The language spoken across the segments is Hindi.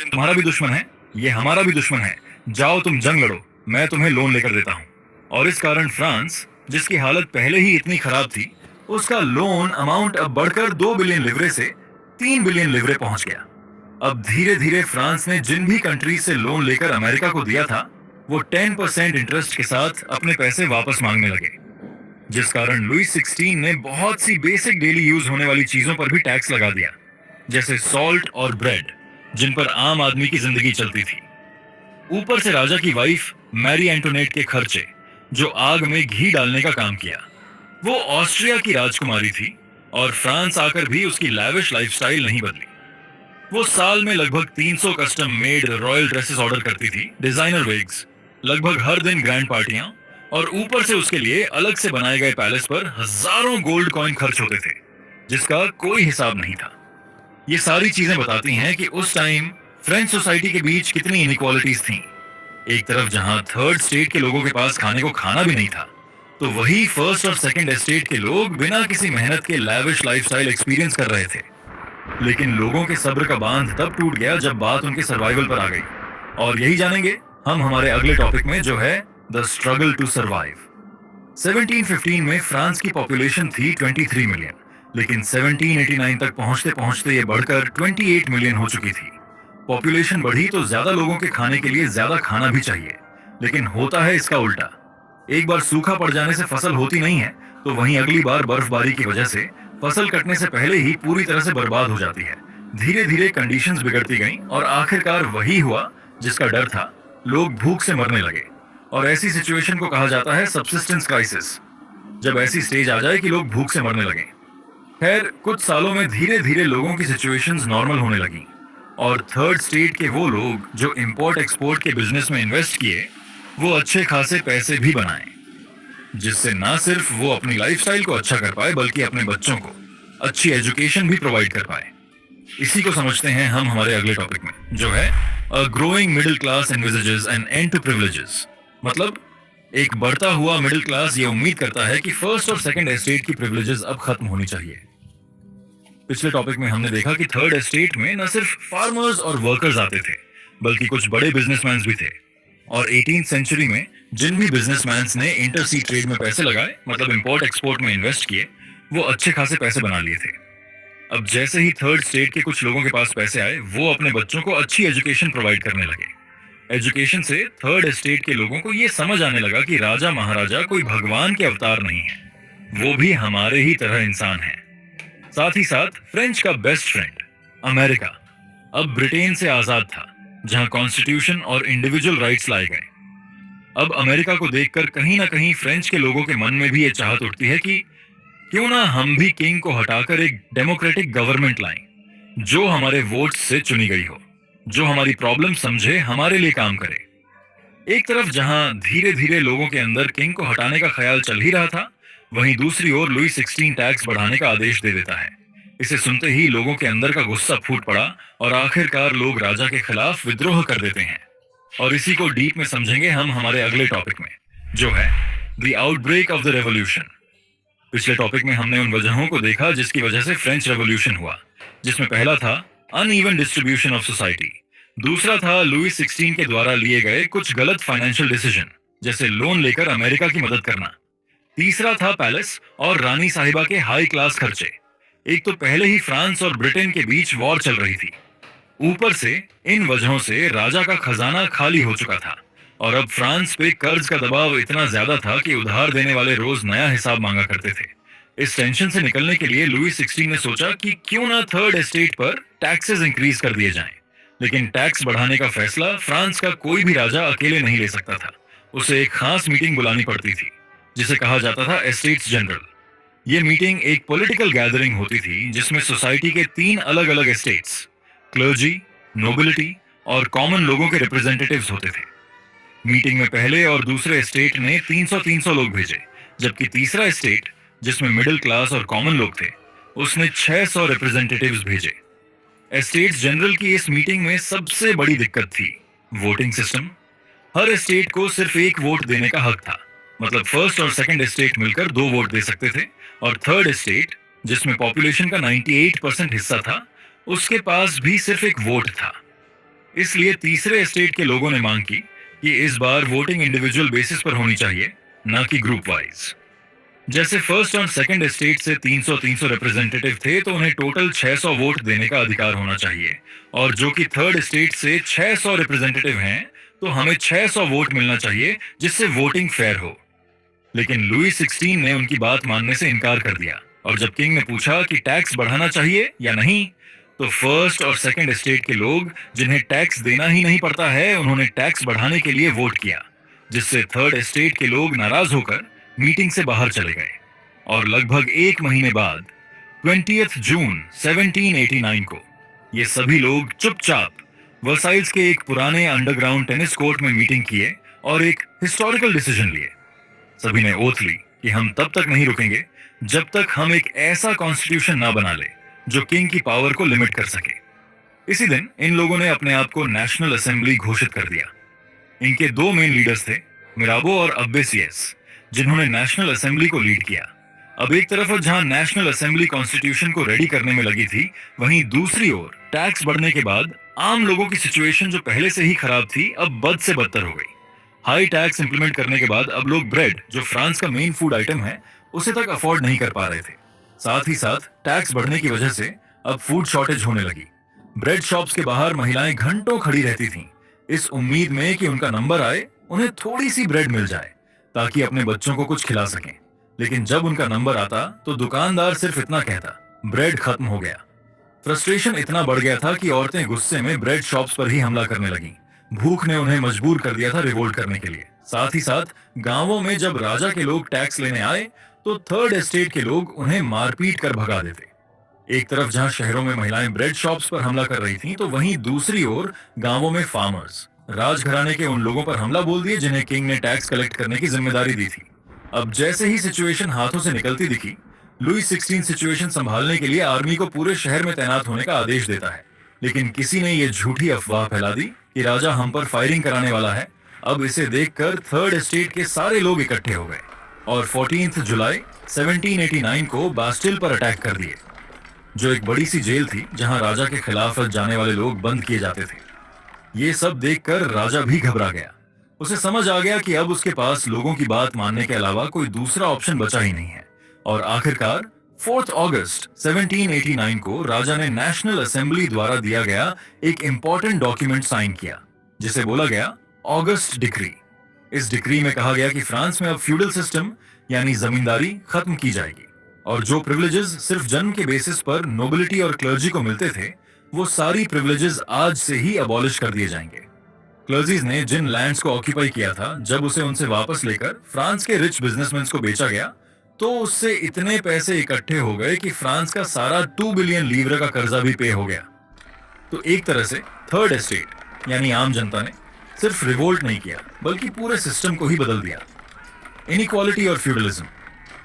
तुम्हारा भी दुश्मन है, ये हमारा भी दुश्मन है, जाओ तुम जंग लड़ो, मैं तुम्हें लोन लेकर देता हूँ। और इस कारण फ्रांस, जिसकी हालत पहले ही इतनी खराब थी, उसका लोन अमाउंट अब बढ़कर 2 बिलियन लिवरे से 3 बिलियन लिवरे पहुंच गया। अब धीरे धीरे फ्रांस ने जिन भी कंट्रीज से लोन लेकर अमेरिका को दिया था, वो 10% इंटरेस्ट के साथ अपने पैसे वापस मांगने लगे, जिस कारण लुई 16 ने बहुत सी बेसिक डेली यूज होने वाली चीजों पर भी टैक्स लगा दिया, जैसे सॉल्ट और ब्रेड, जिन पर आम आदमी की जिंदगी चलती थी। ऊपर से राजा की वाइफ मैरी एंटोनेट के खर्चे, जो आग में घी डालने का काम किया। वो ऑस्ट्रिया की राजकुमारी थी और फ्रांस आकर भी उसकी लैविश लाइफस्टाइल नहीं बदली। वो साल में लगभग 300 custom made royal dresses order करती थी, डिजाइनर विग्स, लगभग हर दिन ग्रैंड पार्टियां, और ऊपर से उसके लिए अलग से बनाए गए पैलेस पर हजारों गोल्ड कॉइन खर्च होते थे, जिसका कोई हिसाब नहीं था। ये सारी चीजें बताती हैं कि उस टाइम फ्रेंच सोसाइटी के बीच कितनी इनइक्वालिटीज थी। एक तरफ जहां थर्ड स्टेट के लोगों के पास खाने को खाना भी नहीं था, तो वही फर्स्ट और सेकंड एस्टेट के लोग बिना किसी मेहनत के लैविश लाइफस्टाइल एक्सपीरियंस कर रहे थे। लेकिन लोगों के सब्र का बांध तब टूट गया जब बात उनके सर्वाइवल पर आ गई, और यही जानेंगे हम हमारे अगले टॉपिक में, जो है द स्ट्रगल टू सर्वाइव। 1715 में फ्रांस की पॉपुलेशन थी 23 मिलियन, लेकिन 1789 तक पहुंचते पहुंचते ये बढ़कर 28 मिलियन हो चुकी थी। पॉपुलेशन बढ़ी तो ज्यादा लोगों के खाने के लिए ज्यादा खाना भी चाहिए, लेकिन होता है इसका उल्टा। एक बार सूखा पड़ जाने से फसल होती नहीं है, तो वहीं अगली बार बर्फबारी की वजह से फसल कटने से पहले ही पूरी तरह से बर्बाद हो जाती है। धीरे धीरे कंडीशंस बिगड़ती गईं और आखिरकार वही हुआ जिसका डर था, लोग भूख से मरने लगे। और ऐसी सिचुएशन को कहा जाता है सबसिस्टेंस क्राइसिस, जब ऐसी स्टेज आ जाए कि लोग भूख से मरने लगे। खैर, कुछ सालों में धीरे धीरे लोगों की सिचुएशंस नॉर्मल होने लगी, और थर्ड स्टेट के वो लोग जो इंपोर्ट एक्सपोर्ट के बिजनेस में इन्वेस्ट किए, वो अच्छे खासे पैसे भी बनाए, जिससे ना सिर्फ वो अपनी लाइफस्टाइल को अच्छा कर पाए, बल्कि अपने बच्चों को अच्छी एजुकेशन भी प्रोवाइड कर पाए। इसी को समझते हैं हम हमारे अगले टॉपिक में, जो है a growing middle class envisages an and to privileges. मतलब एक बढ़ता हुआ मिडिल क्लास ये उम्मीद करता है कि फर्स्ट और सेकंड एस्टेट की प्रिविलेजेस अब खत्म होनी चाहिए। पिछले टॉपिक में हमने देखा कि थर्ड एस्टेट में न सिर्फ फार्मर्स और वर्कर्स आते थे, बल्कि कुछ बड़े बिजनेसमैन भी थे। और 18th सेंचुरी में जिन भी बिजनेसमैन ने इंटरसी ट्रेड में पैसे लगाए, मतलब इंपोर्ट एक्सपोर्ट में इन्वेस्ट किए, वो अच्छे खासे पैसे बना लिए थे। अब जैसे ही थर्ड स्टेट के कुछ लोगों के पास पैसे आए, वो अपने बच्चों को अच्छी एजुकेशन प्रोवाइड करने लगे। एजुकेशन से थर्ड एस्टेट के लोगों को ये समझ आने लगा कि राजा महाराजा कोई भगवान के अवतार नहीं है, वो भी हमारे ही तरह इंसान है। साथ ही साथ फ्रेंच का बेस्ट फ्रेंड अमेरिका अब ब्रिटेन से आजाद था, जहां कॉन्स्टिट्यूशन और इंडिविजुअल राइट्स लाए गए। अब अमेरिका को देखकर कहीं ना कहीं फ्रेंच के लोगों के मन में भी ये चाहत उठती है कि क्यों ना हम भी किंग को हटाकर एक डेमोक्रेटिक गवर्नमेंट लाएं, जो हमारे वोट्स से चुनी गई हो, जो हमारी प्रॉब्लम समझे, हमारे लिए काम करे। एक तरफ जहां धीरे धीरे लोगों के अंदर किंग को हटाने का ख्याल चल ही रहा था, वहीं दूसरी ओर लुई 16 टैक्स बढ़ाने का आदेश दे देता है। इसे सुनते ही लोगों के अंदर का गुस्सा फूट पड़ा और आखिरकार लोग राजा के खिलाफ विद्रोह कर देते हैं। और इसी को डीप में समझेंगे हम हमारे अगले टॉपिक में, जो है the outbreak of the revolution. पिछले टॉपिक में हमने उन वजहों को देखा जिसकी वजह से फ्रेंच रेवोल्यूशन हुआ, जिसमें पहला था अनइवन डिस्ट्रीब्यूशन ऑफ सोसाइटी, दूसरा था लुई 16 के द्वारा लिए गए कुछ गलत फाइनेंशियल डिसीजन, जैसे लोन लेकर अमेरिका की मदद करना, तीसरा था पैलेस और रानी साहिबा के हाई क्लास खर्चे। एक तो पहले ही फ्रांस और ब्रिटेन के बीच वॉर चल रही थी, ऊपर से इन वजहों से राजा का खजाना खाली हो चुका था, और अब फ्रांस पे कर्ज का दबाव इतना ज्यादा था कि उधार देने वाले रोज नया हिसाब मांगा करते थे। इस टेंशन से निकलने के लिए लुई 16 ने सोचा कि क्यों ना थर्ड एस्टेट पर टैक्सेस इंक्रीज कर दिए जाएं। लेकिन टैक्स बढ़ाने का फैसला फ्रांस का कोई भी राजा अकेले नहीं ले सकता था, उसे एक खास मीटिंग बुलानी पड़ती थी, जिसे कहा जाता था एस्टेट्स जनरल। ये मीटिंग एक पॉलिटिकल गैदरिंग होती थी जिसमें सोसाइटी के 3 अलग अलग एस्टेट्स, क्लर्जी, नोबिलिटी और कॉमन लोगों के रिप्रेजेंटेटिव्स होते थे। मीटिंग में पहले और दूसरे एस्टेट ने 300-300 लोग भेजे, जबकि तीसरा एस्टेट, जिसमें मिडिल क्लास और कॉमन लोग थे, उसने 600 रिप्रेजेंटेटिव्स भेजे। एस्टेट्स जनरल की इस मीटिंग में सबसे बड़ी दिक्कत थी वोटिंग सिस्टम। हर एस्टेट को सिर्फ एक वोट देने का हक था, मतलब फर्स्ट और सेकंड एस्टेट मिलकर 2 वोट दे सकते थे, और थर्ड एस्टेट, जिसमें पॉपुलेशन का 98% हिस्सा था, उसके पास भी सिर्फ एक वोट था। इसलिए तीसरे एस्टेट के लोगों ने मांग की कि इस बार वोटिंग इंडिविजुअल बेसिस पर होनी चाहिए, ना कि ग्रुप वाइज। जैसे फर्स्ट और सेकंड एस्टेट से 300-300 रिप्रेजेंटेटिव थे, तो उन्हें टोटल 600 वोट देने का अधिकार होना चाहिए। और जो कि थर्ड एस्टेट से 600 रिप्रेजेंटेटिव हैं, तो हमें 600 वोट मिलना चाहिए, जिससे वोटिंग फेयर हो। लेकिन लुई 16 ने उनकी बात मानने से इनकार कर दिया। और जब किंग ने पूछा कि टैक्स बढ़ाना चाहिए या नहीं, तो फर्स्ट और सेकंड एस्टेट के लोग, जिन्हें टैक्स देना ही नहीं पड़ता है, उन्होंने टैक्स बढ़ाने के लिए वोट किया, जिससे थर्ड एस्टेट के लोग नाराज होकर मीटिंग से बाहर चले गए। और लगभग एक महीने बाद 20 जून 1789 को ये सभी लोग चुपचाप वर्साइल्स के एक पुराने अंडरग्राउंड टेनिस कोर्ट में मीटिंग किए और एक हिस्टोरिकल डिसीजन लिए। सभी ने ओथ ली कि हम तब तक नहीं रुकेंगे जब तक हम एक ऐसा कॉन्स्टिट्यूशन ना बना ले जो किंग की पावर को लिमिट कर सके। इसी दिन इन लोगों ने अपने आप को नेशनल असेंबली घोषित कर दिया। इनके दो मेन लीडर्स थे, मिराबो और अब्बेसियस, जिन्होंने नेशनल असेंबली को लीड किया। अब एक तरफ जहां नेशनल असेंबली कॉन्स्टिट्यूशन को रेडी करने में लगी थी, वहीं दूसरी ओर टैक्स बढ़ने के बाद आम लोगों की सिचुएशन जो पहले से ही खराब थी, अब बद से बदतर हो गई। हाई टैक्स इंप्लीमेंट करने के बाद अब लोग ब्रेड, जो फ्रांस का मेन फूड आइटम है, उसे तक अफोर्ड नहीं कर पा रहे थे। साथ ही साथ टैक्स बढ़ने की वजह से अब फूड शॉर्टेज होने लगी। ब्रेड शॉप्स के बाहर महिलाएं घंटों खड़ी रहती थीं, इस उम्मीद में कि उनका नंबर आए, उन्हें थोड़ी सी ब्रेड मिल जाए ताकि अपने बच्चों को कुछ खिला सकें। लेकिन जब उनका नंबर आता तो दुकानदार सिर्फ इतना कहता, ब्रेड खत्म हो गया। फ्रस्ट्रेशन इतना बढ़ गया था कि औरतें गुस्से में ब्रेड शॉप्स पर ही हमला करने लगीं। भूख ने उन्हें मजबूर कर दिया था रिवोल्ट करने के लिए। साथ ही साथ गांवों में जब राजा के लोग टैक्स लेने आए, तो थर्ड एस्टेट के लोग उन्हें मारपीट कर भगा देते। एक तरफ जहां शहरों में महिलाएं ब्रेड शॉप्स पर हमला कर रही थीं, तो वहीं दूसरी ओर गांवों में फार्मर्स राजघराने के उन लोगों पर हमला बोल दिए जिन्हें किंग ने टैक्स कलेक्ट करने की जिम्मेदारी दी थी। अब जैसे ही सिचुएशन हाथों से निकलती दिखी, लुई 16 सिचुएशन संभालने के लिए आर्मी को पूरे शहर में तैनात होने का आदेश देता है। लेकिन किसी ने यह झूठी अफवाह फैला दी कि राजा हम पर फायरिंग कराने वाला है। अब इसे देखकर थर्ड एस्टेट के सारे लोग इकट्ठे हो गए और 14 जुलाई 1789 को बास्टिल पर अटैक कर दिए, जो एक बड़ी सी जेल थी जहां राजा के खिलाफ जाने वाले लोग बंद किए जाते थे। ये सब देखकर राजा भी घबरा गया। उसे समझ आ गया कि अब उसके पास लोगों की बात मानने के अलावा कोई दूसरा ऑप्शन बचा ही नहीं है। और आखिरकार 4 अगस्त 1789 को राजा ने नेशनल असेंबली द्वारा दिया गया एक इंपॉर्टेंट डॉक्यूमेंट साइन किया, जिसे बोला गया ऑगस्ट डिक्री। इस डिक्री में कहा गया कि फ्रांस में अब फ्यूडल सिस्टम यानी जमींदारी खत्म की जाएगी और जो प्रिविलेजेस सिर्फ जन्म के बेसिस पर नोबिलिटी और क्लर्जी को मिलते थे, वो सारी प्रिविलेजेस आज से ही अबॉलिश कर दिए जाएंगे। क्लर्जीज ने जिन लैंड्स को ऑक्यूपाई किया था, जब उसे उनसे वापस लेकर फ्रांस के रिच बिजनेसमैन को बेचा गया, तो उससे इतने पैसे इकट्ठे हो गए कि फ्रांस का सारा 2 बिलियन लीवर का कर्जा भी पे हो गया। तो एक तरह से थर्ड एस्टेट यानी आम जनता ने सिर्फ रिवोल्ट नहीं किया, बल्कि पूरे सिस्टम को ही बदल दिया। इनइक्वालिटी और फ्यूडलिज्म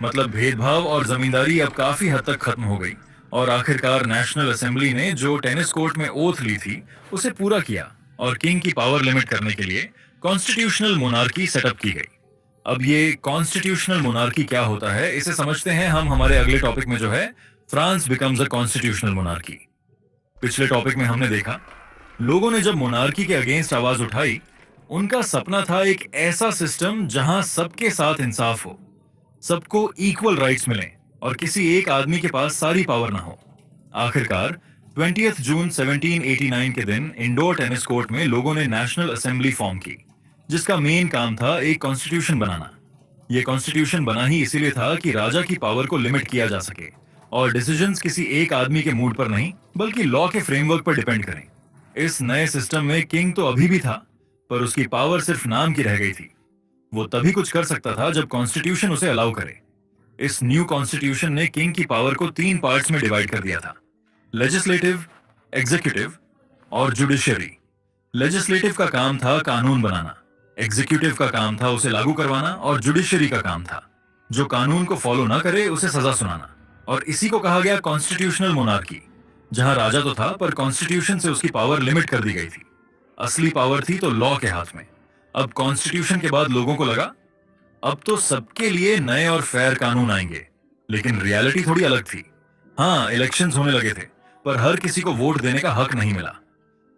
मतलब भेदभाव और जमींदारी अब काफी हद तक खत्म हो गई और आखिरकार नेशनल असेंबली ने जो टेनिस कोर्ट में ओथ ली थी, उसे पूरा किया और किंग की पावर लिमिट करने के लिए कॉन्स्टिट्यूशनल मोनार्की सेटअप की गई। अब ये कॉन्स्टिट्यूशनल मोनार्की क्या होता है, इसे समझते हैं हम हमारे अगले टॉपिक में, जो है France becomes a constitutional monarchy. पिछले टॉपिक में हमने देखा लोगों ने जब मोनार्की के अगेंस्ट आवाज उठाई, उनका सपना था एक ऐसा सिस्टम जहां सबके साथ इंसाफ हो, सबको इक्वल राइट्स मिलें और किसी एक आदमी के पास सारी पावर ना हो। आखिरकार 20 जून 1789 के दिन इंडोर टेनिस कोर्ट में लोगों ने नेशनल असेंबली फॉर्म की, जिसका मेन काम था एक कॉन्स्टिट्यूशन बनाना। यह कॉन्स्टिट्यूशन बना ही इसीलिए था कि राजा की पावर को लिमिट किया जा सके और डिसीजंस किसी एक आदमी के मूड पर नहीं, बल्कि लॉ के फ्रेमवर्क पर डिपेंड करें। इस नए सिस्टम में किंग तो अभी भी था, पर उसकी पावर सिर्फ नाम की रह गई थी। वो तभी कुछ कर सकता था जब कॉन्स्टिट्यूशन उसे अलाउ करे। इस न्यू कॉन्स्टिट्यूशन ने किंग की पावर को 3 पार्ट्स में डिवाइड कर दिया था, लेजिस्लेटिव, एग्जीक्यूटिव और जुडिशियरी। लेजिस्लेटिव का काम था कानून बनाना, एग्जीक्यूटिव का काम था उसे लागू करवाना और जुडिशियरी का काम था जो कानून को फॉलो ना करे उसे सजा सुनाना। और इसी को कहा गया कॉन्स्टिट्यूशनल मोनार्की, जहां राजा तो था पर कॉन्स्टिट्यूशन से उसकी पावर लिमिट कर दी गई थी। असली पावर थी तो लॉ के हाथ में। अब कॉन्स्टिट्यूशन के बाद लोगों को लगा अब तो सबके लिए नए और फेयर कानून आएंगे, लेकिन रियलिटी थोड़ी अलग थी। हाँ, इलेक्शंस होने लगे थे, पर हर किसी को वोट देने का हक नहीं मिला।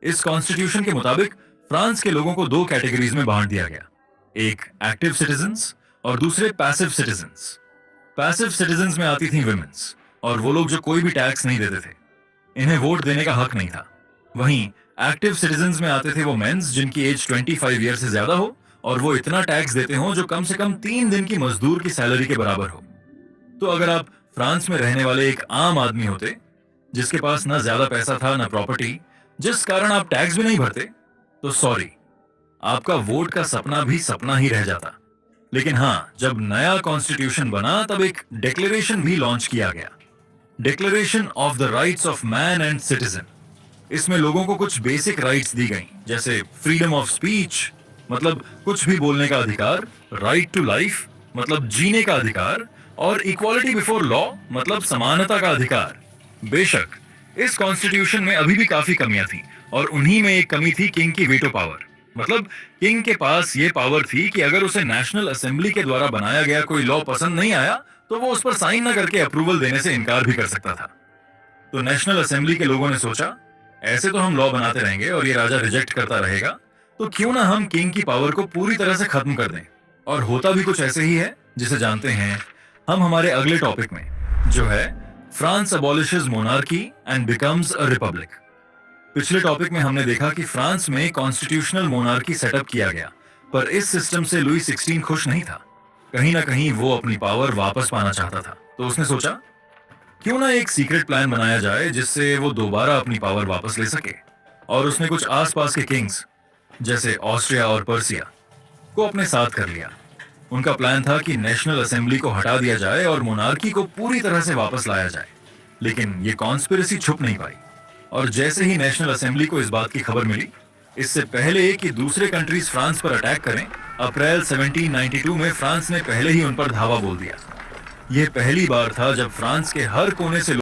इस कॉन्स्टिट्यूशन के मुताबिक फ्रांस के लोगों को दो कैटेगरीज में बांट दिया गया, एक एक्टिव सिटीजन्स और दूसरे पैसिव सिटीजन्स। पैसिव सिटीजन्स में आती थी विमेन्स, और वो लोग जो कोई भी टैक्स नहीं देते थे, इन्हें वोट देने का हक नहीं था। वहीं एक्टिव सिटीजन्स में आते थे वो मेंस जिनकी एज 25 ईयर से ज्यादा हो और वो इतना टैक्स देते हो जो कम से कम 3 दिन की मजदूर की सैलरी के बराबर हो। तो अगर आप फ्रांस में रहने वाले एक आम आदमी होते जिसके पास ना ज्यादा पैसा था ना प्रॉपर्टी, जिस कारण आप टैक्स भी नहीं भरते, तो सॉरी, आपका वोट का सपना भी सपना ही रह जाता। लेकिन हाँ, जब नया कॉन्स्टिट्यूशन बना तब एक डिक्लेरेशन भी लॉन्च किया गया, declaration of the rights of man and citizen. इसमें लोगों को कुछ बेसिक राइट्स दी गई, जैसे फ्रीडम ऑफ स्पीच मतलब कुछ भी बोलने का अधिकार, राइट टू लाइफ मतलब जीने का अधिकार, और इक्वालिटी बिफोर लॉ मतलब समानता का अधिकार। बेशक इस कॉन्स्टिट्यूशन में अभी भी काफी कमियां थी, और उन्हीं में एक कमी थी किंग की वीटो पावर। मतलब किंग के पास ये पावर थी कि अगर उसे नेशनल असेंबली के द्वारा बनाया गया कोई लॉ पसंद नहीं आया तो वो उस पर साइन न करके अप्रूवल देने से इनकार भी कर सकता था। तो नेशनल असेंबली के लोगों ने सोचा, ऐसे तो हम लॉ बनाते रहेंगे और ये राजा रिजेक्ट करता रहेगा, तो क्यों ना हम किंग की पावर को पूरी तरह से खत्म कर दें। और होता भी कुछ ऐसे ही है, जिसे जानते हैं हम हमारे अगले टॉपिक में, जो है France अबॉलिशेस monarchy and becomes a republic. पिछले टॉपिक में हमने देखा कि फ्रांस में कॉन्स्टिट्यूशनल मोनार्की सेटअप किया गया, पर इस सिस्टम से लुई 16 खुश नहीं था। कहीं ना कहीं वो अपनी पावर वापस पाना चाहता था, तो उसने सोचा क्यों ना एक सीक्रेट प्लान बनाया जाए जिससे वो दोबारा अपनी पावर वापस ले सके। और उसने कुछ आसपास के किंग्स जैसे ऑस्ट्रिया और पर्सिया को अपने साथ कर लिया। उनका प्लान था कि नेशनल असेंबली को हटा दिया जाए और मोनार्की को पूरी तरह से वापस लाया जाए। लेकिन ये कॉन्स्पिरेसी छुप नहीं पाई, और जैसे ही नेशनल असेंबली को इस बात की खबर मिली, इससे पहले कि दूसरे कंट्रीज फ्रांस पर अटैक करें, अप्रैल 1792 में फ्रांस ने पहले ही उन पर धावा बोल दिया। यह पहली बार था जब फ्रांस के हर कोने से